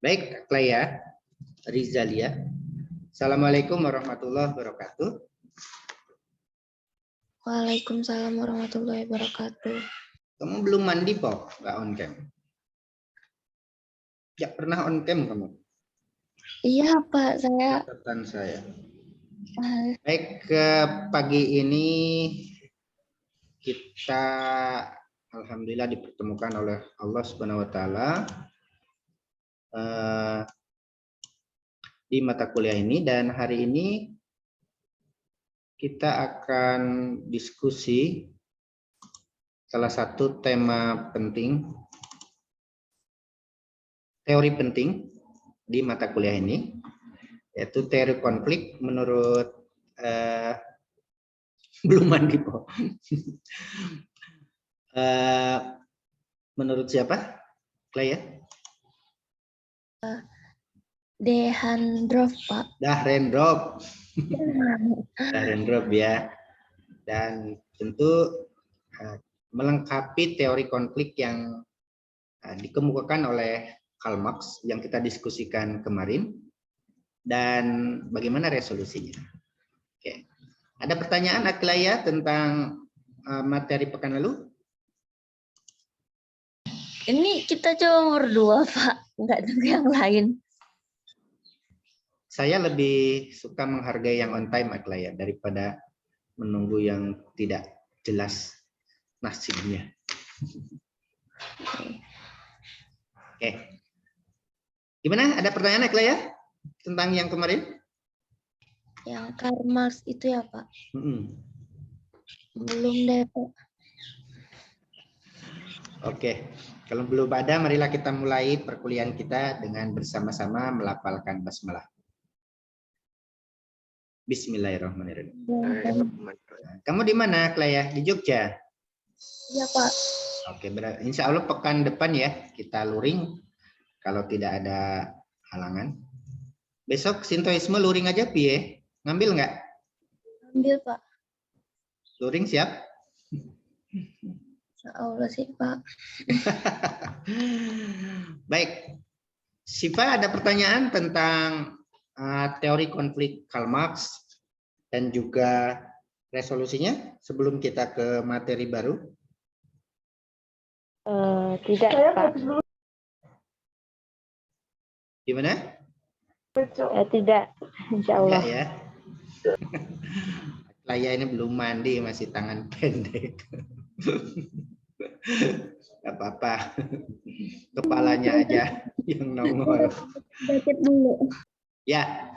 Baik, Klaya, Rizalia. Assalamualaikum warahmatullahi wabarakatuh. Waalaikumsalam warahmatullahi wabarakatuh. Kamu belum mandi, Pok? Nggak on cam? Ya, pernah on cam kamu? Iya, Pak. Catatan saya. Baik, ke pagi ini kita alhamdulillah dipertemukan oleh Allah Subhanahu wa taala di mata kuliah ini, dan hari ini kita akan diskusi salah satu tema penting, teori penting di mata kuliah ini, yaitu teori konflik menurut belum mandi, Pok. Menurut siapa, Klaya? Dahrendorf, Pak. Dahrendorf. Dahrendorf ya. Dan tentu melengkapi teori konflik yang dikemukakan oleh Karl Marx yang kita diskusikan kemarin, dan bagaimana resolusinya. Oke. Ada pertanyaan, Klaya, tentang materi pekan lalu? Ini kita coba berdua, Pak. Nggak ada yang lain. Saya lebih suka menghargai yang on time, Klaya, daripada menunggu yang tidak jelas nasibnya. Oke. Gimana? Ada pertanyaan, Klaya, tentang yang kemarin? Yang Karl Marx itu ya, Pak? Belum deh, Pak. Oke. Kalau belum ada, marilah kita mulai perkuliahan kita dengan bersama-sama melafalkan basmalah. Bismillahirrahmanirrahim. Kamu di mana, Klaya? Di Jogja? Iya, Pak. Oke, insya Allah pekan depan ya kita luring kalau tidak ada halangan. Besok Sintoisme luring aja, Pie. Ngambil nggak? Ambil, Pak. Luring siap? Insya Allah sih, Pak. Baik. Siva, ada pertanyaan tentang teori konflik Karl Marx dan juga resolusinya sebelum kita ke materi baru? Tidak, Pak. Gimana? Tidak, insya Allah. Enggak ya. Klaya ini belum mandi, masih tangan pendek. Gak apa-apa. Kepalanya aja yang nongol. Sedikit dulu. Ya,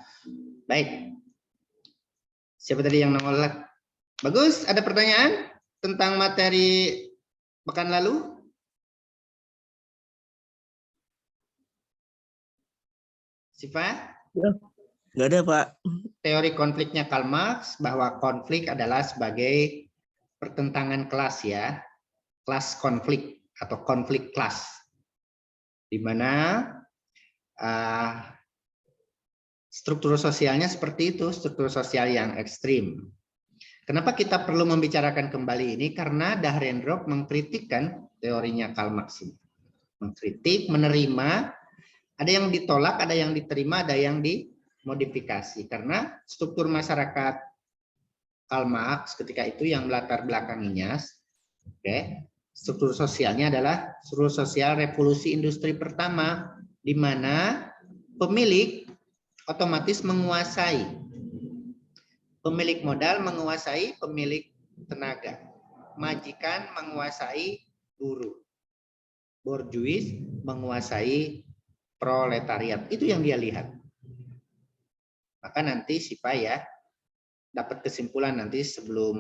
baik. Siapa tadi yang nongol? Bagus, ada pertanyaan tentang materi pekan lalu? Siva? Nggak ada, Pak. Teori konfliknya Karl Marx, bahwa konflik adalah sebagai pertentangan kelas ya. Kelas konflik atau konflik kelas. Di mana struktur sosialnya seperti itu, struktur sosial yang ekstrim. Kenapa kita perlu membicarakan kembali ini? Karena Dahrendorf mengkritikkan teorinya Karl Marx ini. Mengkritik, menerima, ada yang ditolak, ada yang diterima, ada yang dimodifikasi. Karena struktur masyarakat Karl Marx ketika itu yang melatar belakanginya, struktur sosialnya adalah struktur sosial revolusi industri pertama, di mana pemilik otomatis menguasai, pemilik modal menguasai pemilik tenaga, majikan menguasai buruh, borjuis menguasai proletariat. Itu yang dia lihat. Maka nanti Sipa ya dapat kesimpulan nanti sebelum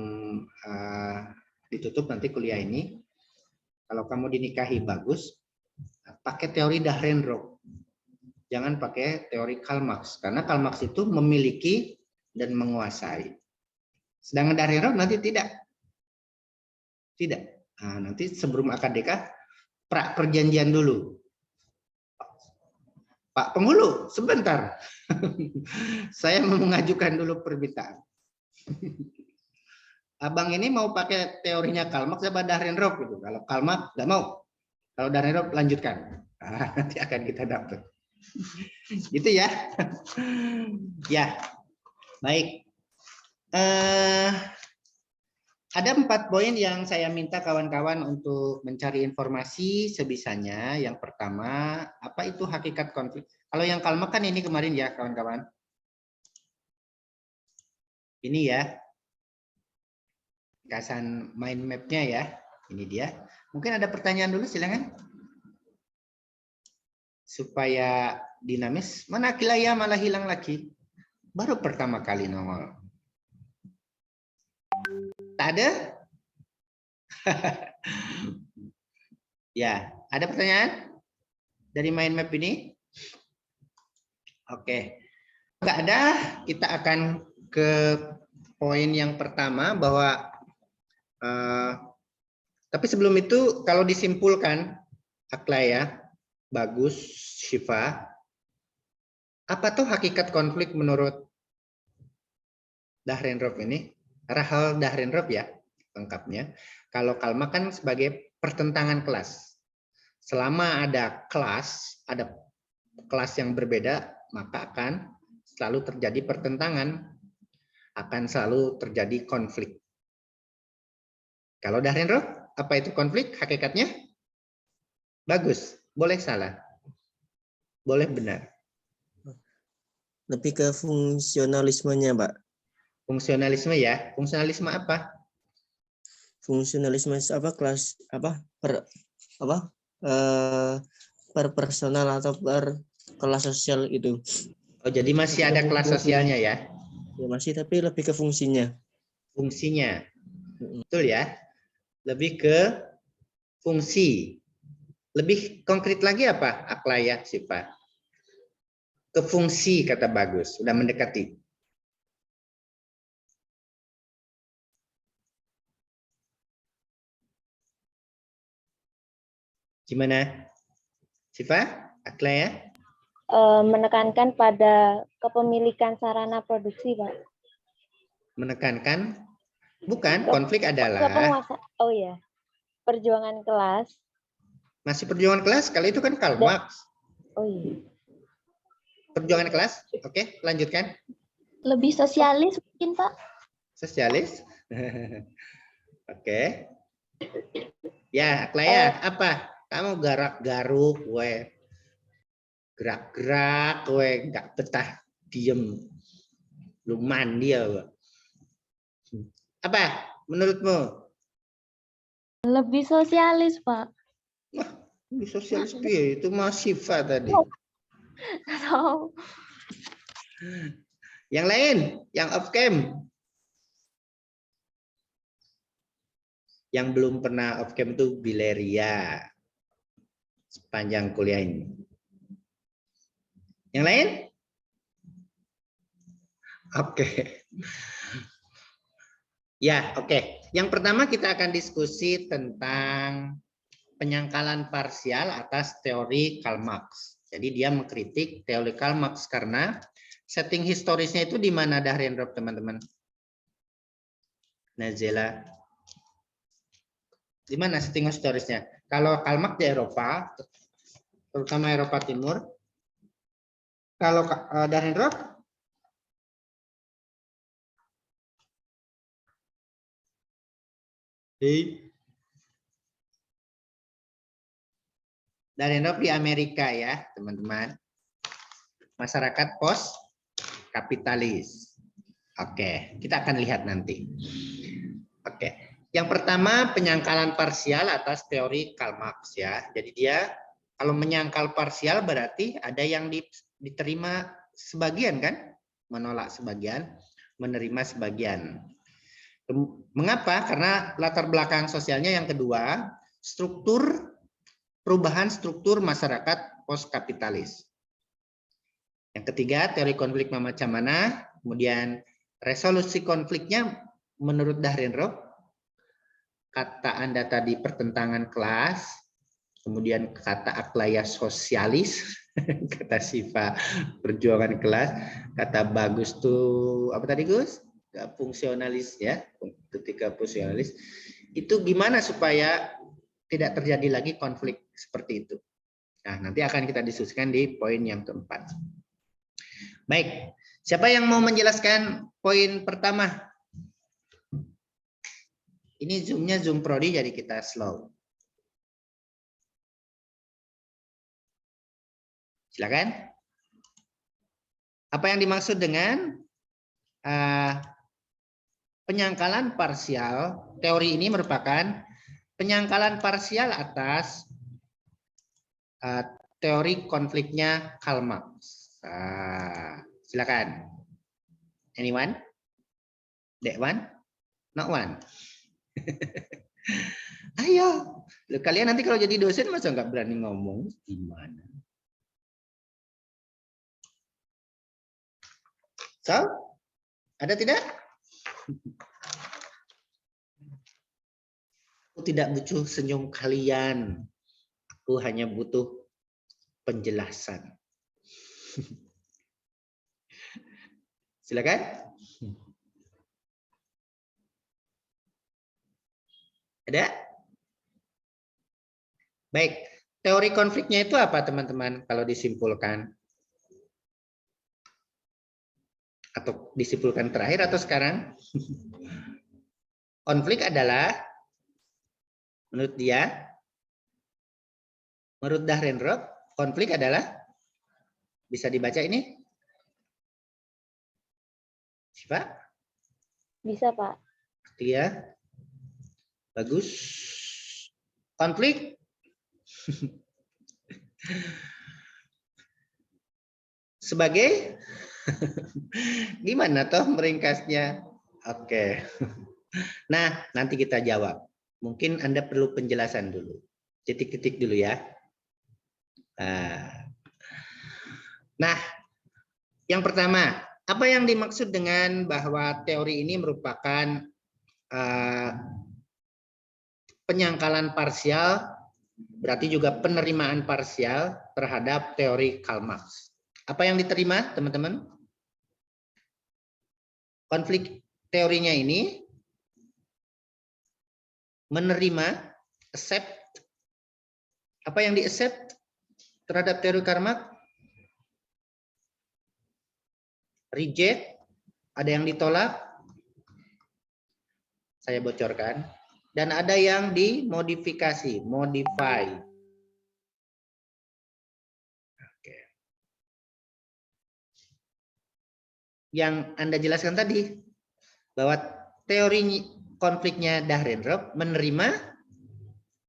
ditutup nanti kuliah ini, kalau kamu dinikahi bagus, pakai teori Dahrendorf. Jangan pakai teori Karl Marx, karena Karl Marx itu memiliki dan menguasai. Sedangkan Dahrendorf nanti tidak. Tidak. Nah, nanti sebelum akad nikah, perjanjian dulu. Pak Penghulu, sebentar. Saya mau mengajukan dulu permintaan. Abang ini mau pakai teorinya Karl Marx apa Dahrendorf gitu. Kalau Karl Marx nggak mau. Kalau Dahrendorf lanjutkan. Nanti akan kita dapat. Gitu ya. Ya, baik. Ada 4 poin yang saya minta kawan-kawan untuk mencari informasi sebisanya. Yang pertama, apa itu hakikat konflik? Kalau yang Kalmak kan ini kemarin ya, kawan-kawan. Ini ya, ringkasan mind map-nya ya. Ini dia. Mungkin ada pertanyaan dulu, silakan. Supaya dinamis. Mana Kilaya malah hilang lagi. Baru pertama kali nongol. Tak ada? Ya, ada pertanyaan dari mind map ini? Oke. Enggak ada, kita akan ke poin yang pertama bahwa tapi sebelum itu kalau disimpulkan Aklaya, Bagus, Syifa, apa tuh hakikat konflik menurut Dahrendorf ini? Rahel Dahrendorf ya, lengkapnya. Kalau Kalmak kan sebagai pertentangan kelas. Selama ada kelas yang berbeda, maka akan selalu terjadi pertentangan, akan selalu terjadi konflik. Kalau Dahrendorf, apa itu konflik? Hakikatnya bagus, boleh salah, boleh benar. Lebih ke fungsionalismenya, Pak. Fungsionalisme ya. Fungsionalisme apa? Fungsionalisme apa kelas apa per personal atau per kelas sosial itu. Oh, jadi masih ada kelas sosialnya ya? Ya masih, tapi lebih ke fungsinya. Fungsinya. Betul ya? Lebih ke fungsi. Lebih konkret lagi apa? Aklaya, Syifa. Ke fungsi kata Bagus. Sudah mendekati. Gimana? Syifa? Aklaya? Menekankan pada kepemilikan sarana produksi, Pak. Menekankan? Bukan, konflik adalah Kepenguasaan. Oh ya, perjuangan kelas. masih perjuangan kelas, kali itu kan Karl Marx. Oh iya. Perjuangan kelas, oke, lanjutkan. Lebih sosialis mungkin, Pak. Sosialis. Oke. Ya, Aklaya, apa? Kamu garak-garuk, we. Gerak-gerak, we. Nggak betah diem. Lu mandi ya, we. Apa menurutmu? Lebih sosialis, Pak. Wah, ini sosialis piye? Itu mah Syifa tadi. Atau Yang lain, yang off cam. Yang belum pernah off cam itu Bileria. Sepanjang kuliah ini. Yang lain? Oke. Ya, oke. Yang pertama kita akan diskusi tentang penyangkalan parsial atas teori Karl Marx. Jadi dia mengkritik teori Karl Marx karena setting historisnya itu di mana Dahrendorf, teman-teman? Nazela. Di mana setting historisnya? Kalau Karl Marx di Eropa, terutama Eropa Timur. Kalau Dahrendorf Dahrendorf di Amerika ya, teman-teman. Masyarakat post kapitalis. Oke, kita akan lihat nanti. Oke. Yang pertama penyangkalan parsial atas teori Karl Marx ya. Jadi dia kalau menyangkal parsial berarti ada yang diterima sebagian kan? Menolak sebagian, menerima sebagian. Mengapa? Karena latar belakang sosialnya yang kedua, perubahan struktur masyarakat post kapitalis. Yang ketiga, teori konflik macam mana? Kemudian resolusi konfliknya menurut Dahrendorf, kata Anda tadi pertentangan kelas, kemudian kata Aklaya sosialis, kata Syifa perjuangan kelas, kata Bagus tuh apa tadi Gus? Fungsionalis ya, ketika fungsionalis. Itu gimana supaya tidak terjadi lagi konflik seperti itu? Nah, nanti akan kita diskusikan di poin yang keempat. Baik, siapa yang mau menjelaskan poin pertama? Ini Zoom-nya Zoom Prodi, jadi kita slow. Silakan. Apa yang dimaksud dengan penyangkalan parsial? Teori ini merupakan penyangkalan parsial atas teori konfliknya Karl Marx. Silakan. Anyone? That one? Not one. Ayo. Kalian nanti kalau jadi dosen masa nggak berani ngomong? Gimana? So, ada tidak? Aku tidak butuh senyum kalian. Aku hanya butuh penjelasan. Silakan. Ada? Baik. Teori konfliknya itu apa, teman-teman? Kalau disimpulkan. Atau disimpulkan terakhir atau sekarang? Konflik adalah, menurut dia, menurut Dahrenroth, konflik adalah, bisa dibaca ini? Siapa? Bisa, Pak. Dia. Bagus. Konflik. Sebagai, gimana toh meringkasnya? Oke. Nah, nanti kita jawab. Mungkin Anda perlu penjelasan dulu. Titik-titik dulu ya. Nah, yang pertama, apa yang dimaksud dengan bahwa teori ini merupakan penyangkalan parsial, berarti juga penerimaan parsial terhadap teori Karl Marx. Apa yang diterima, teman-teman? Konflik teorinya ini menerima, accept. Apa yang di-accept terhadap teori Karl Marx? Reject, ada yang ditolak, saya bocorkan, dan ada yang dimodifikasi, modify. Oke. Yang Anda jelaskan tadi, bahwa teori konfliknya Dahrenroth menerima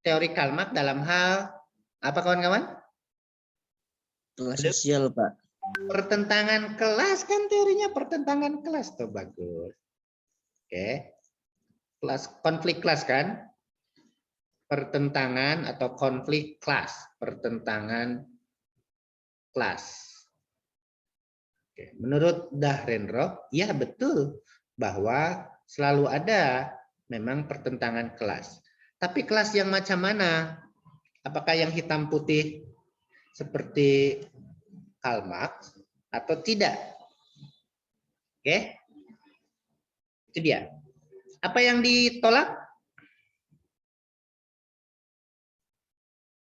teori Karl Marx dalam hal, apa kawan-kawan? Kelas sosial, Pak. Pertentangan kelas, kan teorinya pertentangan kelas, tuh bagus. Oke. Konflik kelas kan, pertentangan atau konflik kelas, pertentangan kelas. Oke. Menurut Dahrenroth, ya betul bahwa selalu ada memang pertentangan kelas. Tapi kelas yang macam mana? Apakah yang hitam putih seperti Karl Marx atau tidak? Oke, itu dia. Apa yang ditolak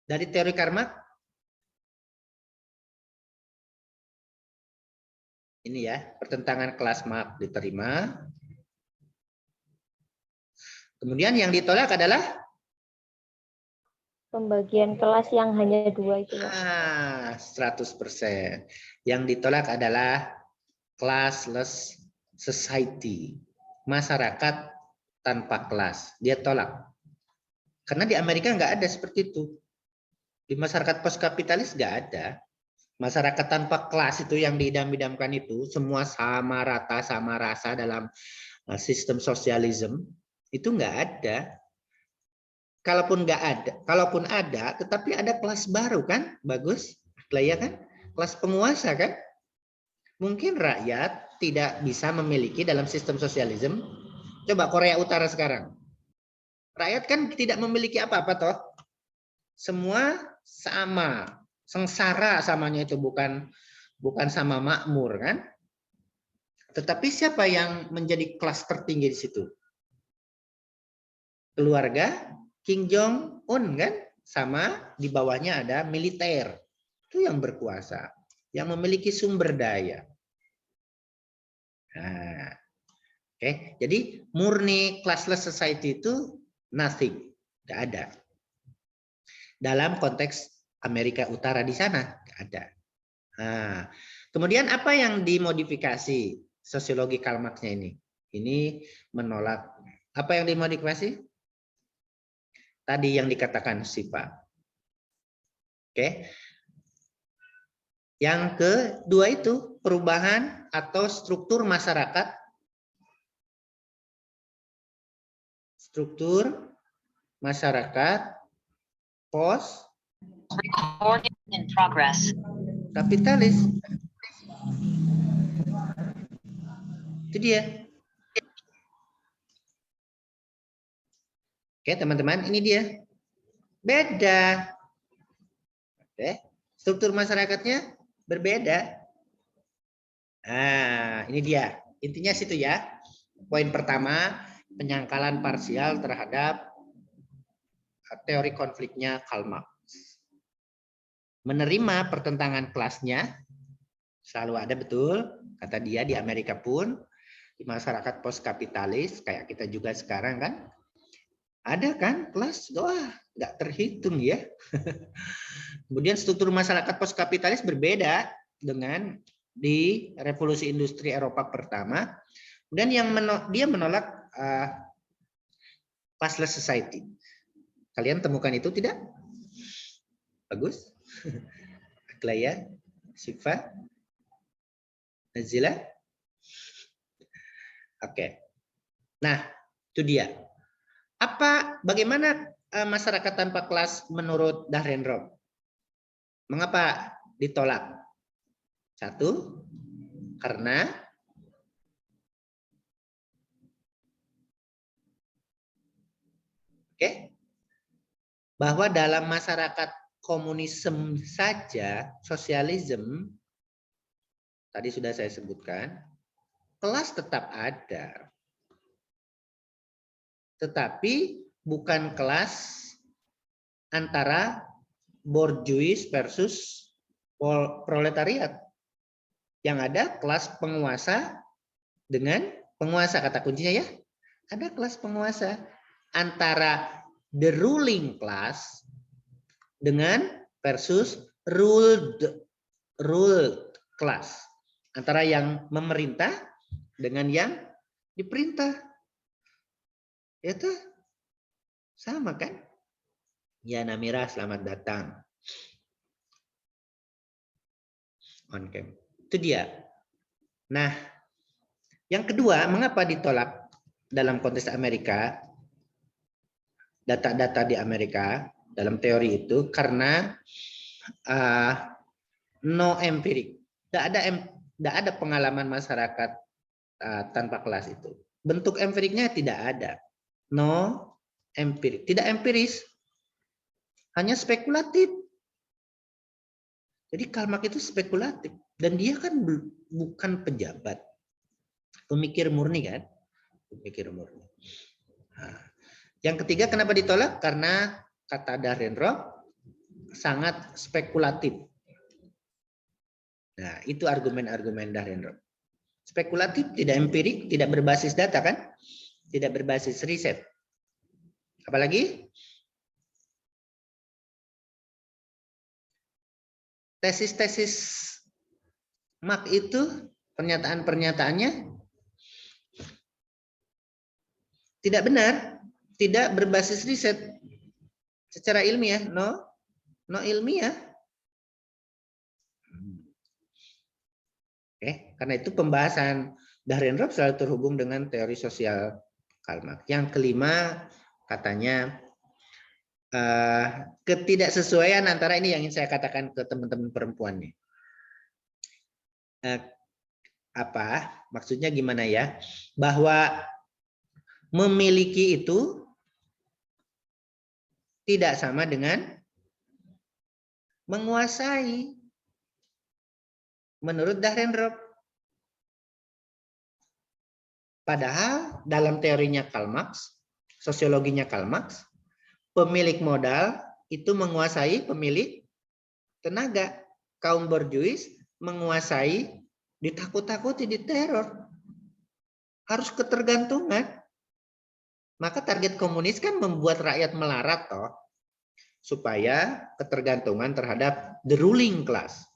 dari teori Karl Marx? Ini ya, pertentangan kelas Marx diterima. Kemudian yang ditolak adalah Pembagian kelas yang hanya 2 itu, Pak. 100%. Yang ditolak adalah classless society. Masyarakat tanpa kelas. Dia tolak. Karena di Amerika nggak ada seperti itu. Di masyarakat postkapitalis nggak ada. Masyarakat tanpa kelas itu yang diidam-idamkan itu, semua sama rata, sama rasa dalam sistem sosialisme, itu nggak ada. Kalaupun ada, tetapi ada kelas baru kan, bagus, ya kan, kelas penguasa kan. Mungkin rakyat tidak bisa memiliki dalam sistem sosialisme. Coba Korea Utara sekarang, rakyat kan tidak memiliki apa-apa toh, semua sama, sengsara samanya itu bukan sama makmur kan. Tetapi siapa yang menjadi kelas tertinggi di situ? Keluarga Kim Jong Un kan, sama di bawahnya ada militer. itu yang berkuasa, yang memiliki sumber daya. Nah, oke, jadi murni classless society itu nothing, tidak ada. Dalam konteks Amerika Utara di sana tidak ada. Nah, kemudian apa yang dimodifikasi sosiologi Karl Marx-nya ini? Ini menolak apa yang dimodifikasi? Tadi yang dikatakan Siva. Oke. Yang kedua itu perubahan atau struktur masyarakat. Struktur masyarakat post kapitalis. Itu dia. Oke, teman-teman, ini dia. Beda. Oke. Struktur masyarakatnya berbeda. Nah, ini dia. Intinya situ ya. Poin pertama, penyangkalan parsial terhadap teori konfliknya Karl Marx. Menerima pertentangan kelasnya selalu ada, betul. Kata dia di Amerika pun, di masyarakat post kapitalis kayak kita juga sekarang kan. Ada kan kelas, wah nggak terhitung ya. Kemudian struktur masyarakat post kapitalis berbeda dengan di revolusi industri Eropa pertama. Dan yang dia menolak classless society. Kalian temukan itu tidak? Bagus. Aglaya, Siva, Nazila. Oke. Nah, itu dia. Bagaimana masyarakat tanpa kelas menurut Dahrendorf? Mengapa ditolak? Satu, karena bahwa dalam masyarakat komunisme saja, sosialisme, tadi sudah saya sebutkan, kelas tetap ada. Tetapi bukan kelas antara bourgeois versus proletariat. Yang ada kelas penguasa dengan penguasa, kata kuncinya ya. Ada kelas penguasa antara the ruling class dengan versus ruled class. Antara yang memerintah dengan yang diperintah. Itu sama kan? Ya Namira, selamat datang. On cam. Itu dia. Nah, yang kedua, mengapa ditolak dalam konteks Amerika? Data-data di Amerika dalam teori itu karena no empirik. Tidak ada pengalaman masyarakat tanpa kelas itu. Bentuk empiriknya tidak ada. No empirik. Tidak empiris. Hanya spekulatif. Jadi Karl Marx itu spekulatif. Dan dia kan bukan pejabat. Pemikir murni kan? Pemikir murni. Nah, yang ketiga kenapa ditolak? Karena kata Dahrendorf sangat spekulatif. Nah, itu argumen-argumen Dahrendorf. Spekulatif, tidak empirik, tidak berbasis data kan? Tidak berbasis riset. Apalagi? Tesis-tesis Marx itu pernyataan-pernyataannya tidak benar, tidak berbasis riset secara ilmiah, no ilmiah. Oke, karena itu pembahasan Dahrendorf selalu terhubung dengan teori sosial Karl Marx. Yang kelima katanya ketidaksesuaian antara ini yang ingin saya katakan ke teman-teman perempuan nih. Maksudnya gimana ya? Bahwa memiliki itu tidak sama dengan menguasai. Menurut Dahrendorf. Padahal dalam teorinya Karl Marx, sosiologinya Karl Marx, pemilik modal itu menguasai pemilik tenaga. kaum borjuis menguasai, ditakut-takuti, diteror. Harus ketergantungan. Maka target komunis kan membuat rakyat melarat toh, supaya ketergantungan terhadap the ruling class.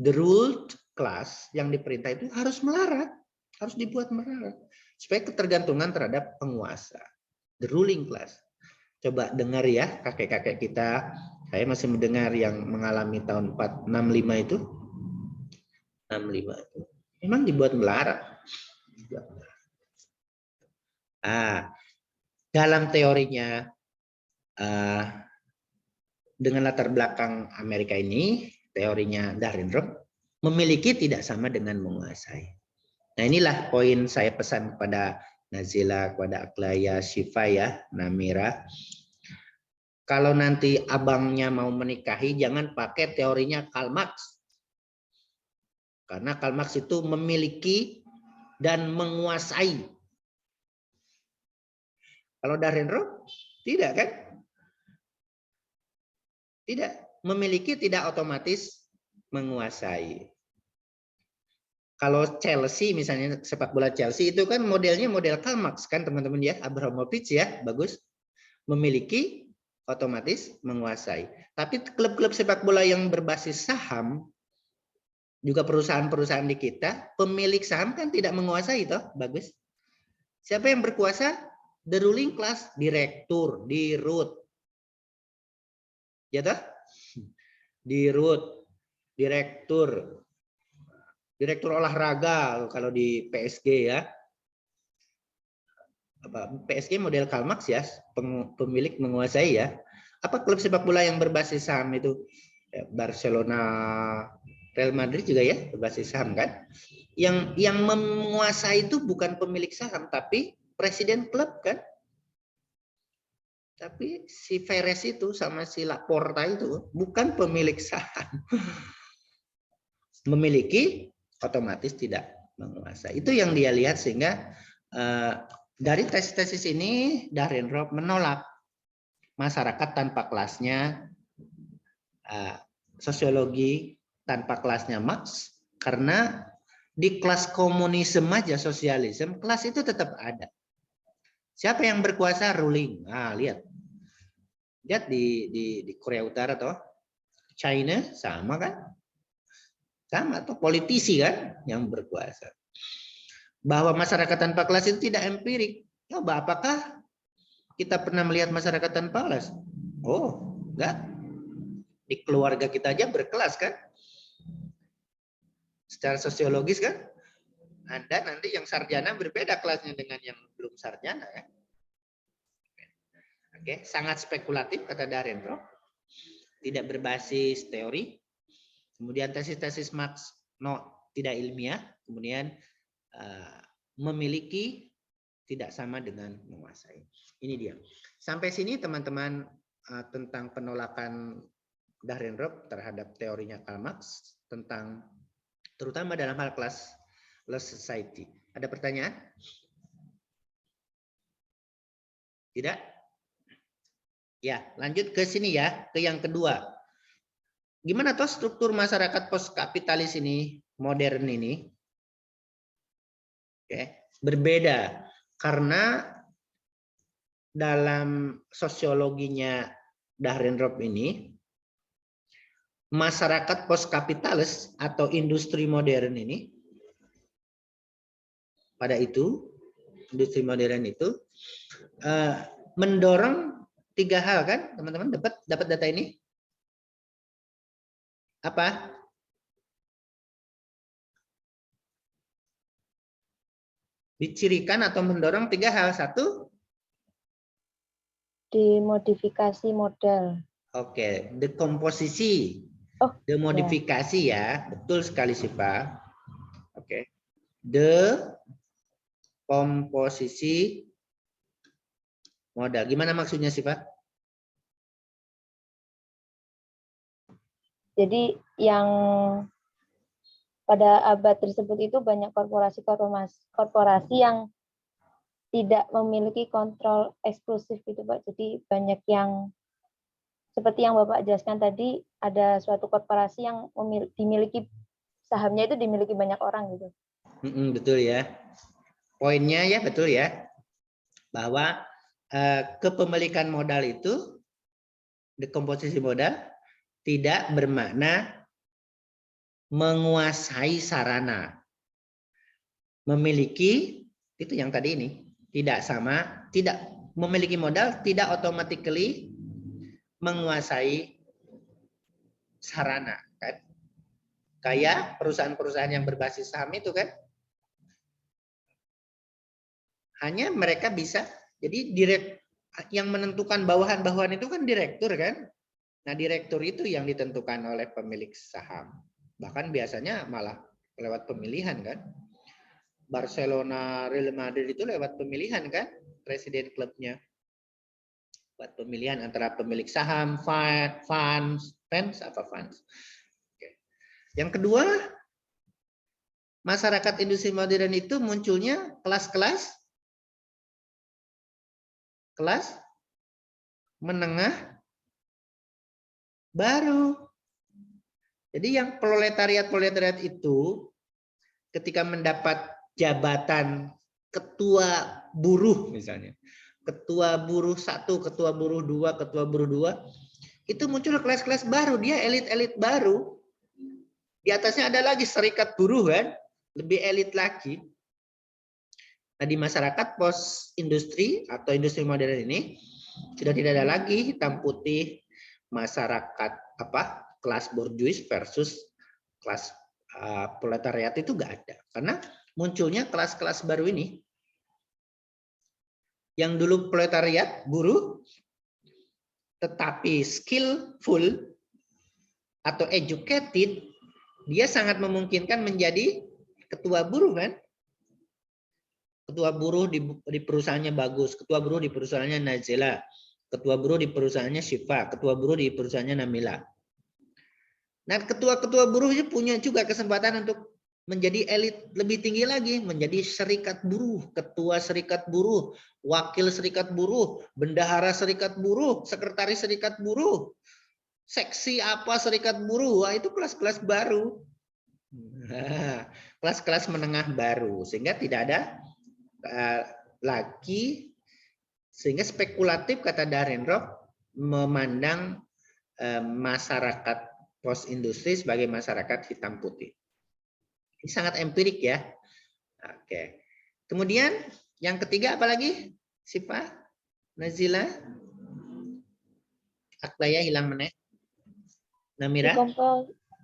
The ruled class yang diperintah itu harus melarat, harus dibuat melarat supaya ketergantungan terhadap penguasa, the ruling class. Coba dengar ya kakek-kakek kita, saya masih mendengar yang mengalami tahun 65 itu. 65 itu memang dibuat melarat. Dalam teorinya dengan latar belakang Amerika ini, teorinya Dahrendorf, memiliki tidak sama dengan menguasai. Nah inilah poin saya pesan kepada Nazila, kepada Aklaya, Syifa ya, Namira. Kalau nanti abangnya mau menikahi, jangan pakai teorinya Karl Marx. Karena Karl Marx itu memiliki dan menguasai. Kalau Dahrendorf, tidak kan? Tidak. Memiliki tidak otomatis menguasai. Kalau Chelsea misalnya, sepak bola Chelsea itu kan modelnya model Karl Marx kan teman-teman ya, Abramovich ya, bagus. Memiliki otomatis menguasai. Tapi klub-klub sepak bola yang berbasis saham, juga perusahaan-perusahaan di kita, pemilik saham kan tidak menguasai toh, bagus. Siapa yang berkuasa? The ruling class, direktur, dirut. Ya toh? Dirut, direktur. Direktur olahraga kalau di PSG ya. PSG model Karl Marx ya, pemilik menguasai ya. Apa klub sepak bola yang berbasis saham itu? Barcelona, Real Madrid juga ya berbasis saham kan? Yang menguasai itu bukan pemilik saham tapi presiden klub kan? Tapi si Perez itu sama si Laporta itu bukan pemilik saham. Memiliki otomatis tidak menguasai. Itu yang dia lihat sehingga dari tesis-tesis ini Dahrendorf menolak masyarakat tanpa kelasnya, sosiologi tanpa kelasnya Marx, karena di kelas komunisme aja sosialisme, kelas itu tetap ada. Siapa yang berkuasa? Ruling. Lihat di Korea Utara toh, China sama kan? Sama atau politisi kan yang berkuasa. Bahwa masyarakat tanpa kelas itu tidak empirik. Coba apakah kita pernah melihat masyarakat tanpa kelas? Oh, enggak. Di keluarga kita aja berkelas kan? Secara sosiologis kan? Anda nanti yang sarjana berbeda kelasnya dengan yang belum sarjana kan? Oke, sangat spekulatif kata Dahrendorf. Tidak berbasis teori. Kemudian tesis-tesis Marx tidak ilmiah. Kemudian memiliki tidak sama dengan menguasai. Ini dia. Sampai sini teman-teman tentang penolakan Dahrendorf terhadap teorinya Karl Marx tentang terutama dalam hal class society. Ada pertanyaan? Tidak? Ya, lanjut ke sini ya, ke yang kedua. Gimana toh struktur masyarakat post kapitalis ini, modern ini? Oke, berbeda karena dalam sosiologinya Dahrendorf ini masyarakat post kapitalis atau industri modern ini pada itu industri modern itu mendorong 3 hal kan teman-teman, dapat data ini apa? Dicirikan atau mendorong 3 hal. 1, dimodifikasi modal. Oke, dekomposisi. Demodifikasi ya, betul sekali Sipa. Oke. Dekomposisi modal. Gimana maksudnya Sipa? Jadi yang pada abad tersebut itu banyak korporasi yang tidak memiliki kontrol eksklusif gitu Pak. Jadi banyak yang seperti yang Bapak jelaskan tadi, ada suatu korporasi yang dimiliki sahamnya itu dimiliki banyak orang gitu. Betul ya. Poinnya ya betul ya. Bahwa kepemilikan modal itu, dekomposisi modal tidak bermakna menguasai sarana. Memiliki itu yang tadi ini tidak sama, tidak memiliki modal tidak automatically menguasai sarana kan. Kayak perusahaan-perusahaan yang berbasis saham itu kan. Hanya mereka bisa, jadi yang menentukan bawahan-bawahan itu kan direktur kan. Nah, direktur itu yang ditentukan oleh pemilik saham. Bahkan biasanya malah lewat pemilihan kan. Barcelona, Real Madrid itu lewat pemilihan kan, presiden klubnya. Buat pemilihan antara pemilik saham, funds. Oke. Yang kedua, masyarakat industri modern itu munculnya kelas menengah baru. Jadi yang proletariat itu ketika mendapat jabatan ketua buruh misalnya, ketua buruh 1, ketua buruh 2, ketua buruh 2, itu muncul kelas-kelas baru, dia elit-elit baru. Di atasnya ada lagi serikat buruh kan, lebih elit lagi. Nah, di masyarakat pos industri atau industri modern ini sudah tidak ada lagi hitam putih masyarakat kelas borjuis versus kelas proletariat, itu nggak ada. Karena munculnya kelas-kelas baru ini. Yang dulu proletariat, buruh, tetapi skillful atau educated, dia sangat memungkinkan menjadi ketua buruh kan. Ketua buruh di perusahaannya bagus, ketua buruh di perusahaannya Nazila, ketua buruh di perusahaannya Syifa, ketua buruh di perusahaannya Namila. Nah, ketua-ketua buruh itu punya juga kesempatan untuk menjadi elit lebih tinggi lagi, menjadi serikat buruh, ketua serikat buruh, wakil serikat buruh, bendahara serikat buruh, sekretaris serikat buruh, seksi apa serikat buruh. Wah, itu kelas-kelas baru. Kelas-kelas menengah baru, sehingga tidak ada lagi, sehingga spekulatif kata Dahrendorf memandang masyarakat pos industri sebagai masyarakat hitam putih. Ini sangat empirik ya. Oke. Kemudian yang ketiga apa lagi? Sipa, Nazila, Aklaya hilang meneh. Namira?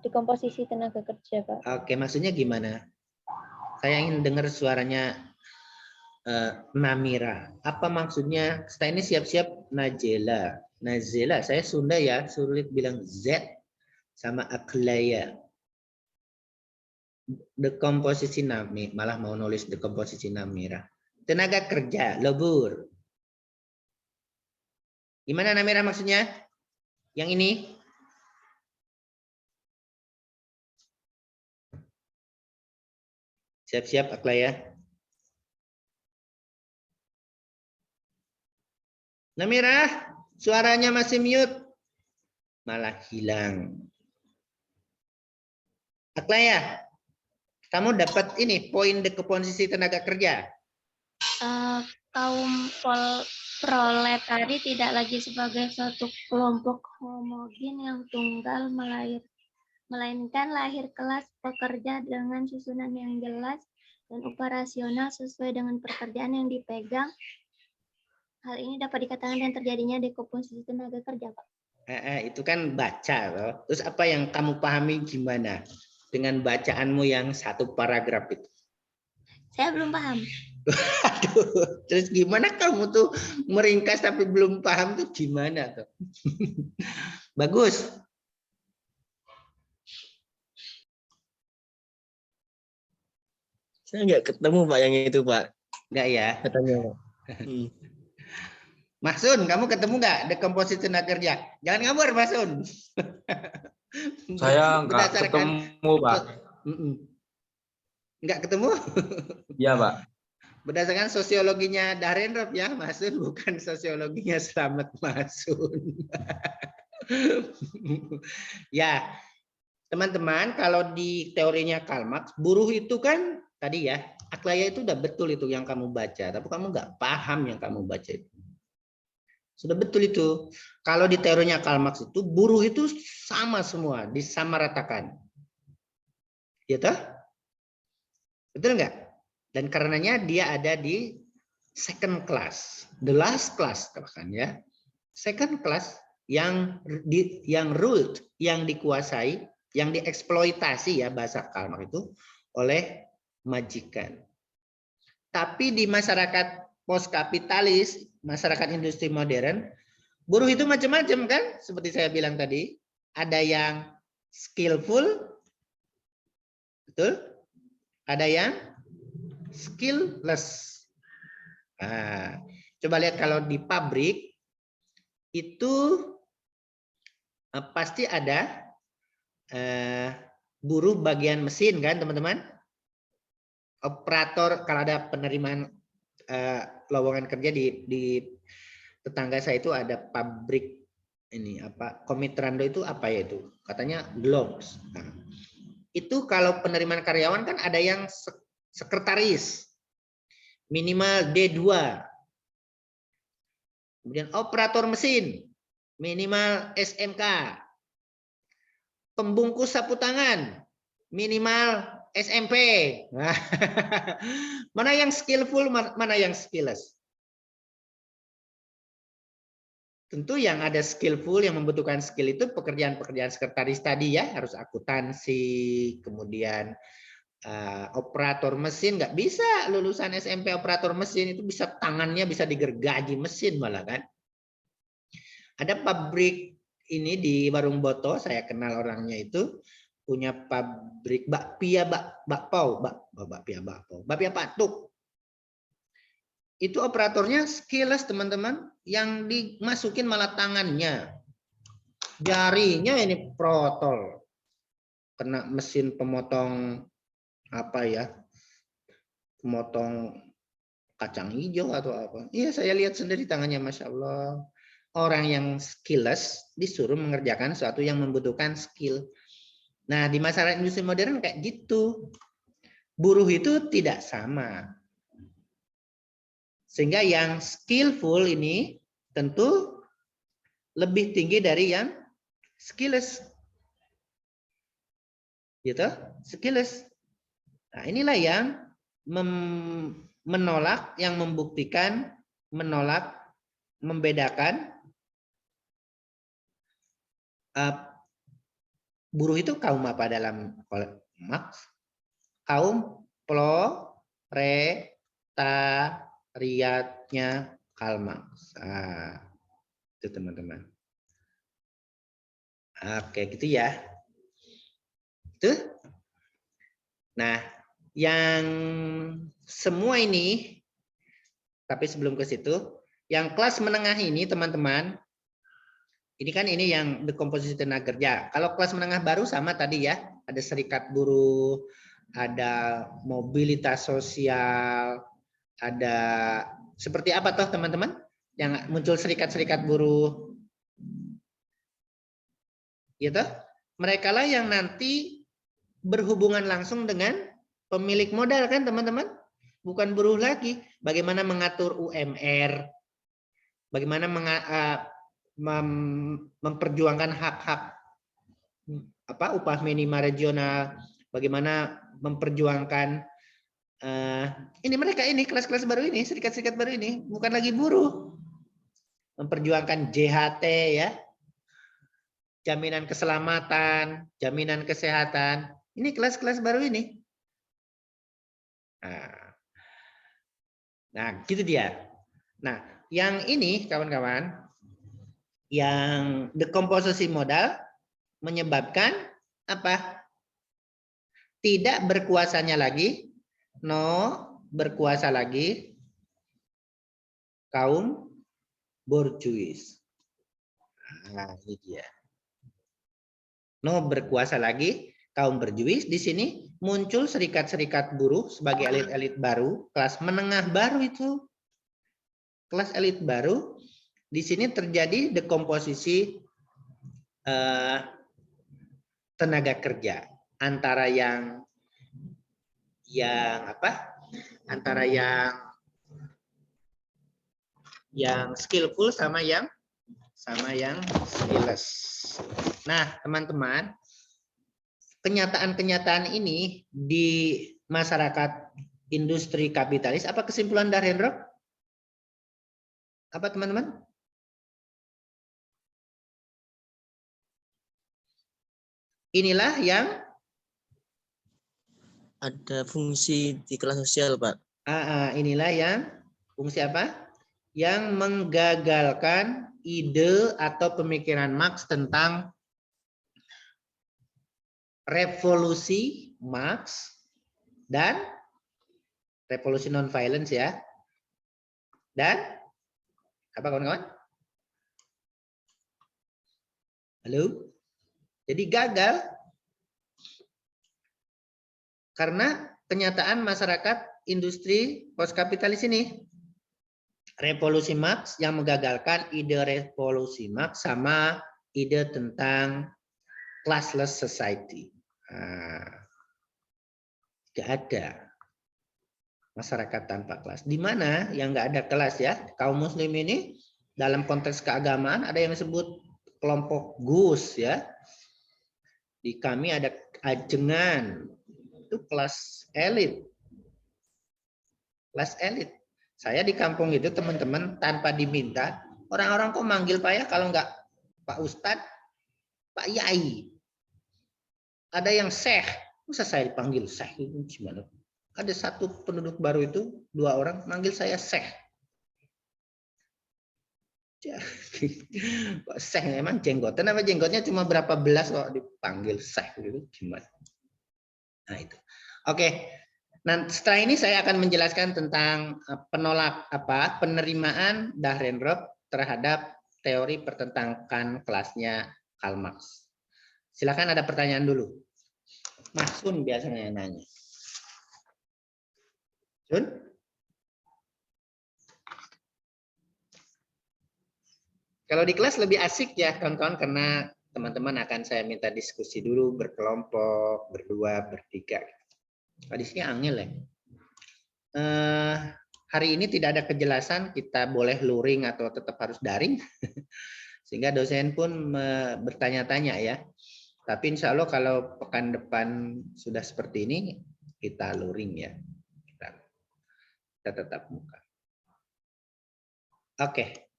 Dekomposisi tenaga kerja, Pak. Oke, maksudnya gimana? Saya ingin dengar suaranya Namira. Apa maksudnya? Setelah ini siap-siap Najela. Nazila, saya Sunda ya, sulit bilang Z sama Aklaya. Dekomposisi Nami, malah mau nulis dekomposisi Namira. Tenaga kerja, lebur. Gimana Namira maksudnya? Yang ini? Siap-siap Aklaya. Namira, suaranya masih mute. Malah hilang. Aklaya, kamu dapat ini poin dekomposisi tenaga kerja. Kaum proletari tidak lagi sebagai suatu kelompok homogen yang tunggal, melainkan lahir kelas pekerja dengan susunan yang jelas dan operasional sesuai dengan pekerjaan yang dipegang. Hal ini dapat dikatakan dengan terjadinya dekomposisi tenaga kerja, Pak. Itu kan baca loh. Terus apa yang kamu pahami gimana dengan bacaanmu yang satu paragraf itu? Saya belum paham. Aduh, terus gimana kamu tuh meringkas tapi belum paham tuh gimana tuh? Bagus. Saya nggak ketemu Pak yang itu Pak. Enggak ya? Katanya. Mahsun, kamu ketemu nggak dekomposisi tenaga kerja? Jangan ngabur, Mahsun. Saya nggak ketemu, Pak. Nggak ketemu? Iya, Pak. Berdasarkan sosiologinya Dahrendorf ya, Mahsun, bukan sosiologinya Selamat Mahsun. Ya, teman-teman, kalau di teorinya Karl Marx, buruh itu kan tadi ya, Aklaya itu udah betul itu yang kamu baca, tapi kamu nggak paham yang kamu baca itu. Sudah betul itu. Kalau di teorinya Karl Marx itu, buruh itu sama semua, disamaratakan. Ya toh? Betul nggak? Dan karenanya dia ada di second class, the last class bahkan ya. Second class yang ruled, yang dikuasai, yang dieksploitasi ya bahasa Karl Marx itu oleh majikan. Tapi di masyarakat post kapitalis, masyarakat industri modern, buruh itu macam-macam kan? Seperti saya bilang tadi, ada yang skillful, betul? Ada yang skillless. Nah, coba lihat kalau di pabrik itu pasti ada buruh bagian mesin kan, teman-teman? Operator, kalau ada penerimaan lowongan kerja di tetangga saya itu ada pabrik ini apa Komitrando itu apa ya itu? Katanya Globes. Nah, itu kalau penerimaan karyawan kan ada yang sekretaris minimal D2. Kemudian operator mesin minimal SMK. Pembungkus sapu tangan minimal SMP. Nah, mana yang skillful, mana yang skillless? Tentu yang ada skillful, yang membutuhkan skill itu pekerjaan-pekerjaan sekretaris tadi ya, harus akuntansi, kemudian operator mesin nggak bisa lulusan SMP operator mesin itu bisa tangannya bisa digergaji mesin malah kan. Ada pabrik ini di Warung Boto, saya kenal orangnya itu punya pabrik bakpia patuk. Itu operatornya skillless teman-teman, yang dimasukin malah tangannya, jarinya ini protol, kena mesin pemotong apa ya, pemotong kacang hijau atau apa. Iya saya lihat sendiri tangannya, masya Allah. Orang yang skillless disuruh mengerjakan sesuatu yang membutuhkan skill. Nah di masyarakat industri modern kayak gitu, buruh itu tidak sama. Sehingga yang skillful ini tentu lebih tinggi dari yang skillless. Gitu, skillless. Nah, inilah yang menolak, yang membuktikan, menolak, membedakan buruh itu kaum apa dalam Marx? Kaum proletariatnya Karl Marx. Itu teman-teman. Oke, gitu ya. Itu. Nah, yang semua ini, tapi sebelum ke situ, yang kelas menengah ini teman-teman, ini kan ini yang dekomposisi tenaga kerja. Kalau kelas menengah baru sama tadi ya, ada serikat buruh, ada mobilitas sosial, ada seperti apa toh teman-teman? Yang muncul serikat-serikat buruh. Gitu? Mereka lah yang nanti berhubungan langsung dengan pemilik modal kan teman-teman? Bukan buruh lagi. Bagaimana mengatur UMR, bagaimana memperjuangkan hak-hak upah minima regional, bagaimana memperjuangkan ini mereka ini kelas-kelas baru ini, serikat-serikat baru ini, bukan lagi buruh, memperjuangkan JHT ya, jaminan keselamatan, jaminan kesehatan, ini kelas-kelas baru ini. Nah gitu dia. Nah yang ini kawan-kawan, yang dekomposisi modal menyebabkan apa? Tidak berkuasanya lagi, berkuasa lagi kaum borjuis. Nah, ini dia. Berkuasa lagi kaum borjuis. Di sini muncul serikat-serikat buruh sebagai elit-elit baru, kelas menengah baru itu. Kelas elit baru. Di sini terjadi dekomposisi tenaga kerja antara yang apa? Antara yang skillful sama yang skillless. Nah, teman-teman, kenyataan-kenyataan ini di masyarakat industri kapitalis, apa kesimpulan dari Hendro? Apa teman-teman? Inilah yang Ada fungsi di kelas sosial, Pak. inilah yang fungsi apa? Yang menggagalkan ide atau pemikiran Marx tentang revolusi Marx dan revolusi non-violence ya. Dan apa kawan-kawan? Halo? Jadi gagal karena kenyataan masyarakat industri postkapitalis ini. Revolusi Marx yang menggagalkan ide revolusi Marx sama ide tentang classless society. Gak ada masyarakat tanpa kelas. Di mana yang nggak ada kelas ya? Kaum muslim ini dalam konteks keagamaan ada yang disebut kelompok Gus ya. Di kami ada ajengan, itu kelas elit. Kelas elit. Saya di kampung itu teman-teman tanpa diminta, orang-orang kok manggil Pak ya, kalau nggak Pak Ustadz, Pak Yai. Ada yang Syekh, masa saya dipanggil Syekh itu gimana? Ada satu penduduk baru itu, 2 orang manggil saya Syekh. Kok Syekh memang jenggotan apa jenggotnya cuma berapa belas kok dipanggil Syekh gitu gimana? Nah itu. Oke. Nah, setelah ini saya akan menjelaskan tentang penerimaan Dahrendorf terhadap teori pertentangan kelasnya Karl Marx. Silakan ada pertanyaan dulu. Mas Sun biasanya yang nanya. Sun? Kalau di kelas lebih asik ya kawan-kawan karena teman-teman akan saya minta diskusi dulu berkelompok, berdua, bertiga. Di sini angel ya. Hari ini tidak ada kejelasan kita boleh luring atau tetap harus daring, sehingga dosen pun bertanya-tanya ya. Tapi insya Allah kalau pekan depan sudah seperti ini kita luring ya, kita tetap muka. Oke,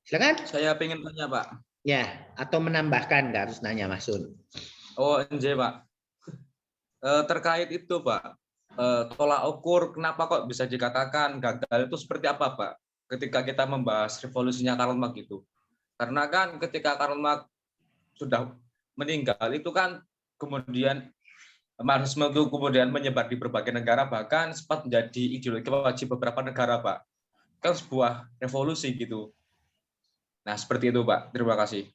silakan. Saya pengen tanya Pak. Ya, atau menambahkan nggak harus nanya Mas Sun. Oh, NJ Pak. Terkait itu Pak, tolak ukur kenapa kok bisa dikatakan gagal itu seperti apa Pak? Ketika kita membahas revolusinya Karl Marx itu, karena kan ketika Karl Marx sudah meninggal itu kan kemudian Marxisme itu kemudian menyebar di berbagai negara bahkan sempat menjadi ideologi wajib beberapa negara Pak. Kan sebuah revolusi gitu. Nah seperti itu Pak. Terima kasih.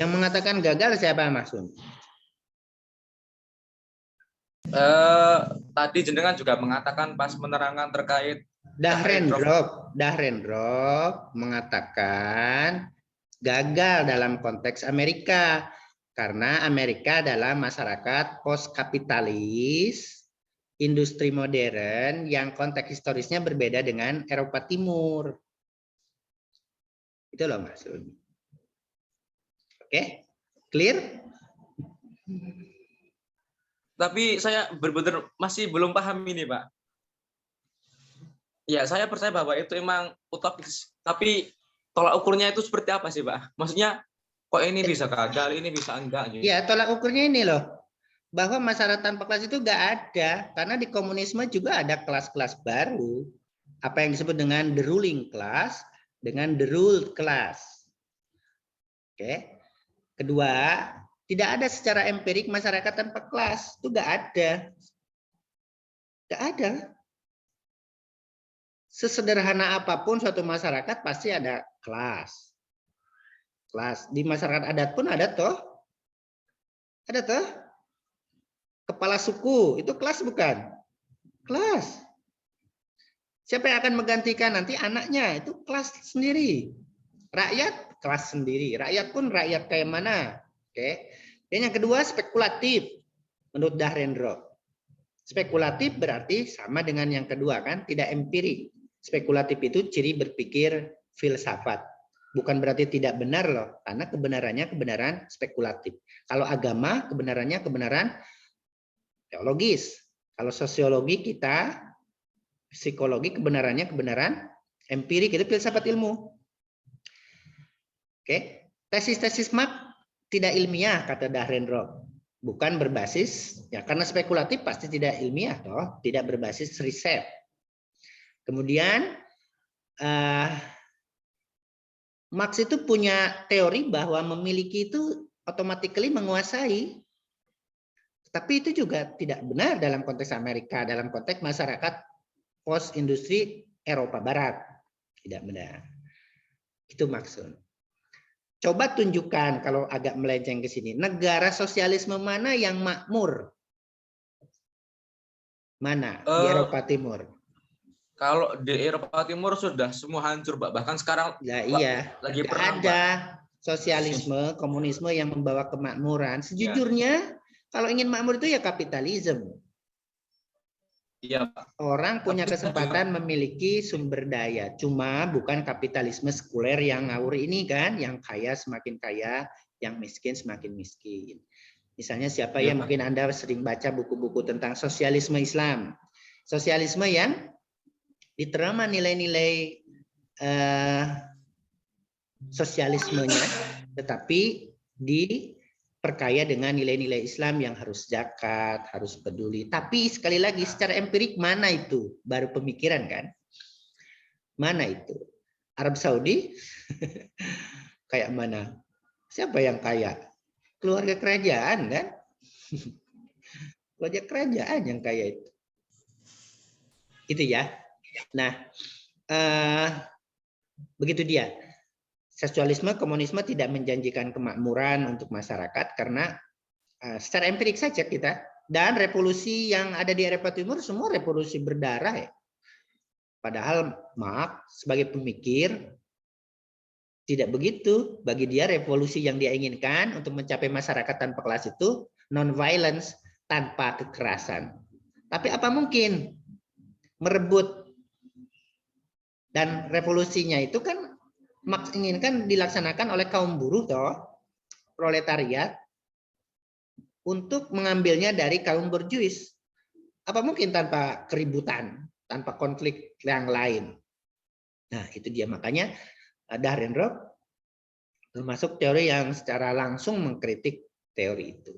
Yang mengatakan gagal siapa Mas Sun? Tadi jenengan juga mengatakan pas menerangkan terkait Dahrendorf mengatakan gagal dalam konteks Amerika karena Amerika adalah masyarakat postkapitalis industri modern yang konteks historisnya berbeda dengan Eropa Timur. Itu loh Mas. Oke, clear? Tapi saya benar-benar masih belum paham ini, Pak. Ya, saya percaya bahwa itu emang utopis. Tapi tolak ukurnya itu seperti apa sih, Pak? Maksudnya, kok ini bisa gagal, ini bisa enggak? Gitu. Ya, tolak ukurnya ini loh. Bahwa masyarakat tanpa kelas itu enggak ada. Karena di komunisme juga ada kelas-kelas baru. Apa yang disebut dengan the ruling class, dengan the ruled class. Oke. Kedua, tidak ada secara empirik masyarakat tanpa kelas. Itu enggak ada. Enggak ada. Sesederhana apapun suatu masyarakat pasti ada kelas. Kelas. Di masyarakat adat pun ada toh. Ada toh. Kepala suku, itu kelas bukan? Kelas. Siapa yang akan menggantikan nanti anaknya? Itu kelas sendiri. Rakyat, kelas sendiri. Rakyat pun rakyat kayak mana? Oke. Dan yang kedua spekulatif menurut Dahrendorf. Spekulatif berarti sama dengan yang kedua kan, tidak empirik. Spekulatif itu ciri berpikir filsafat. Bukan berarti tidak benar loh, karena kebenarannya kebenaran spekulatif. Kalau agama kebenarannya kebenaran teologis. Kalau sosiologi kita, psikologi kebenarannya kebenaran empirik, itu filsafat ilmu. Oke, tesis-tesis Marx tidak ilmiah kata Dahrendorf. Bukan berbasis, ya karena spekulatif pasti tidak ilmiah toh, tidak berbasis riset. Kemudian Marx itu punya teori bahwa memiliki itu automatically menguasai. Tapi itu juga tidak benar dalam konteks Amerika, dalam konteks masyarakat post industri Eropa Barat. Tidak benar. Itu maksud. Coba tunjukkan kalau agak melenceng ke sini. Negara sosialisme mana yang makmur? Mana di Eropa Timur? Kalau di Eropa Timur sudah semua hancur, Pak. Bahkan sekarang Ya, iya. lagi Nggak perang, ada Pak. sosialisme, komunisme yang membawa kemakmuran. Sejujurnya, kalau ingin makmur itu ya kapitalisme. Iya, Pak. Orang punya Tapi kesempatan memiliki sumber daya. Cuma bukan kapitalisme sekuler yang ngawur ini kan, yang kaya semakin kaya, yang miskin semakin miskin. Misalnya siapa Iya, ya, Pak. mungkin Anda sering baca buku-buku tentang sosialisme Islam. Sosialisme yang diterima nilai-nilai sosialismenya, tetapi diperkaya dengan nilai-nilai Islam yang harus zakat, harus peduli. Tapi sekali lagi secara empirik mana itu? Baru pemikiran kan? Mana itu? Arab Saudi? Kayak mana? Siapa yang kaya? Keluarga kerajaan kan? Keluarga kerajaan yang kaya itu. Itu ya. Nah, begitu dia. Sosialisme, komunisme tidak menjanjikan kemakmuran untuk masyarakat karena secara empirik saja kita. Dan revolusi yang ada di Eropa Timur semua revolusi berdarah ya. Padahal Marx sebagai pemikir tidak begitu. Bagi dia revolusi yang dia inginkan untuk mencapai masyarakat tanpa kelas itu non-violence, tanpa kekerasan. Tapi apa mungkin merebut, dan revolusinya itu kan Marx inginkan dilaksanakan oleh kaum buruh toh, proletariat, untuk mengambilnya dari kaum borjuis. Apa mungkin tanpa keributan, tanpa konflik yang lain? Nah, itu dia makanya Dahrendorf termasuk teori yang secara langsung mengkritik teori itu.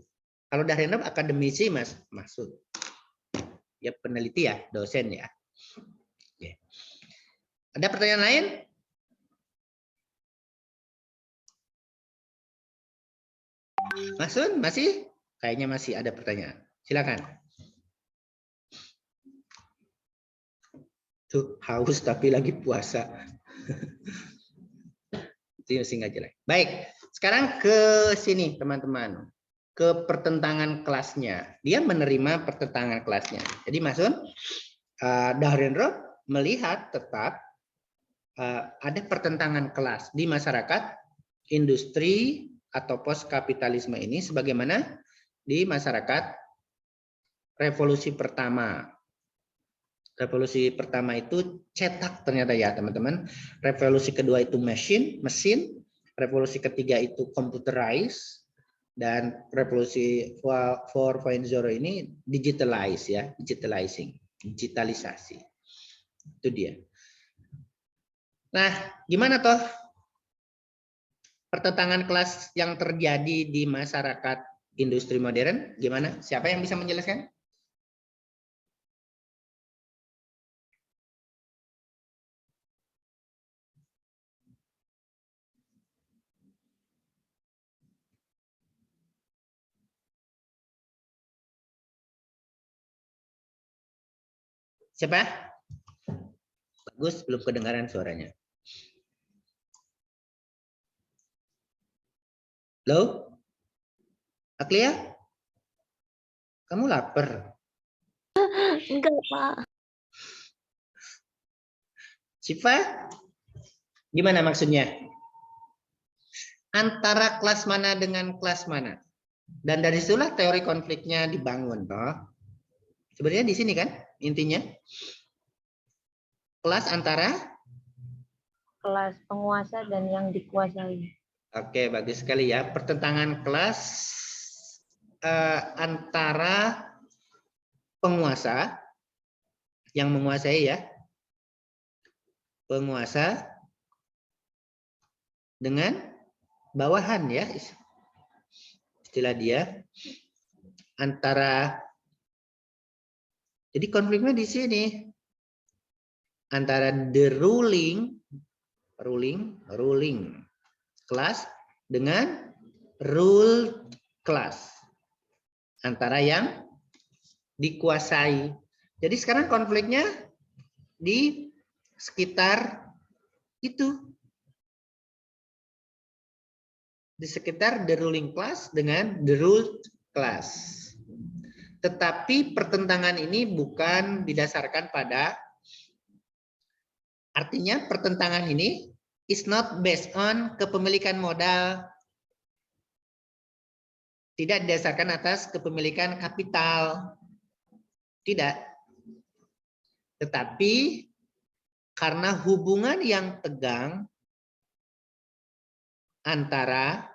Kalau Dahrendorf akademisi, Mas maksud. Ya peneliti ya, dosen ya. Oke. Ada pertanyaan lain? Maksud masih? Kayaknya masih ada pertanyaan. Silakan. Tuh haus tapi lagi puasa. Itu singkat aja. Baik, sekarang ke sini teman-teman. Ke pertentangan kelasnya. Dia menerima pertentangan kelasnya. Jadi maksud Dahrendorf melihat tetap ada pertentangan kelas di masyarakat industri atau post kapitalisme ini sebagaimana di masyarakat revolusi pertama. Revolusi pertama itu cetak ternyata ya teman-teman. Revolusi kedua itu mesin. Revolusi ketiga itu computerized. Dan revolusi 4.0 ini digitalisasi. Itu dia. Nah, gimana toh pertentangan kelas yang terjadi di masyarakat industri modern? Gimana? Siapa yang bisa menjelaskan? Siapa? Bagus, belum kedengaran suaranya. Halo? Aklia? Kamu lapar? Enggak, Pak. Siva? Gimana maksudnya? antara kelas mana dengan kelas mana. Dan dari situlah teori konfliknya dibangun, toh. Sebenarnya di sini kan intinya. Kelas antara Kelas penguasa dan yang dikuasai. Oke, bagus sekali ya. Pertentangan kelas antara penguasa yang menguasai ya. Penguasa dengan bawahan ya. Istilah dia antara, jadi konfliknya di sini antara the ruling class dengan ruled class, antara yang dikuasai. Jadi sekarang konfliknya di sekitar itu, di sekitar the ruling class dengan the ruled class. Tetapi pertentangan ini bukan didasarkan pada, artinya pertentangan ini is not based on kepemilikan modal, tidak didasarkan atas kepemilikan kapital, tidak. Tetapi karena hubungan yang tegang antara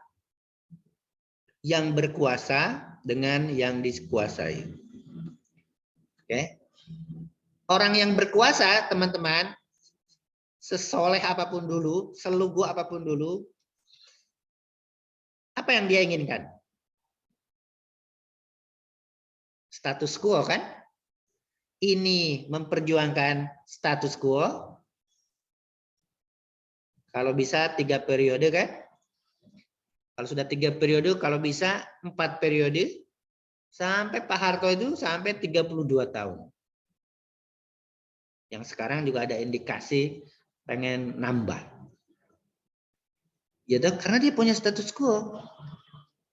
yang berkuasa dengan yang dikuasai. Oke. Orang yang berkuasa, teman-teman, sesoleh apapun dulu, selugu apapun dulu, apa yang dia inginkan? Status quo kan? Ini memperjuangkan status quo. Kalau bisa 3 periode kan? Kalau sudah 3 periode, kalau bisa 4 periode. Sampai Pak Harto itu sampai 32 tahun. Yang sekarang juga ada indikasi pengen nambah. Ya, karena dia punya status quo.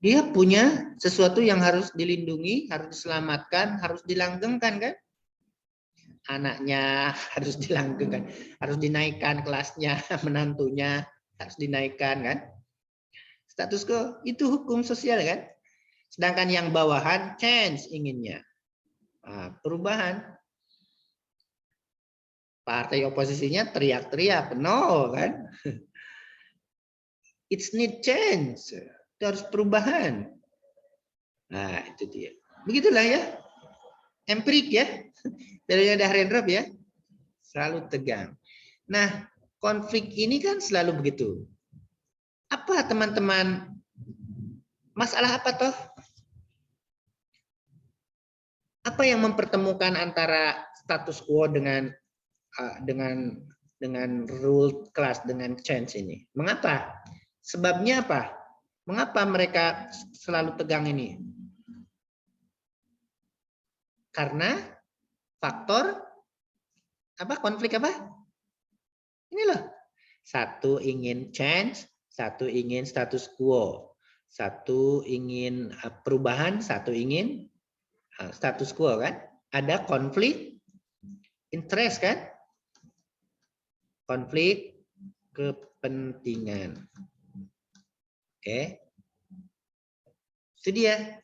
Dia punya sesuatu yang harus dilindungi, harus diselamatkan, harus dilanggengkan kan? Anaknya harus dilanggengkan, harus dinaikkan kelasnya, menantunya harus dinaikkan kan? Status quo itu hukum sosial kan? Sedangkan yang bawahan change inginnya. Nah, perubahan. Partai oposisinya teriak-teriak, no kan? It's need change. Itu harus perubahan. Nah, itu dia. Begitulah ya. Empirik ya. Dari Dahrendrop ya. Selalu tegang. Nah, konflik ini kan selalu begitu. Apa teman-teman? Masalah apa toh? Apa yang mempertemukan antara status quo dengan ruled class, dengan change ini? Mengapa? Sebabnya apa? Mengapa mereka selalu tegang ini? Karena faktor apa? Konflik apa? Ini loh. Satu ingin change, satu ingin status quo. Satu ingin perubahan, satu ingin status quo kan? Ada konflik interest kan? Konflik kepentingan. Oke. Itu dia.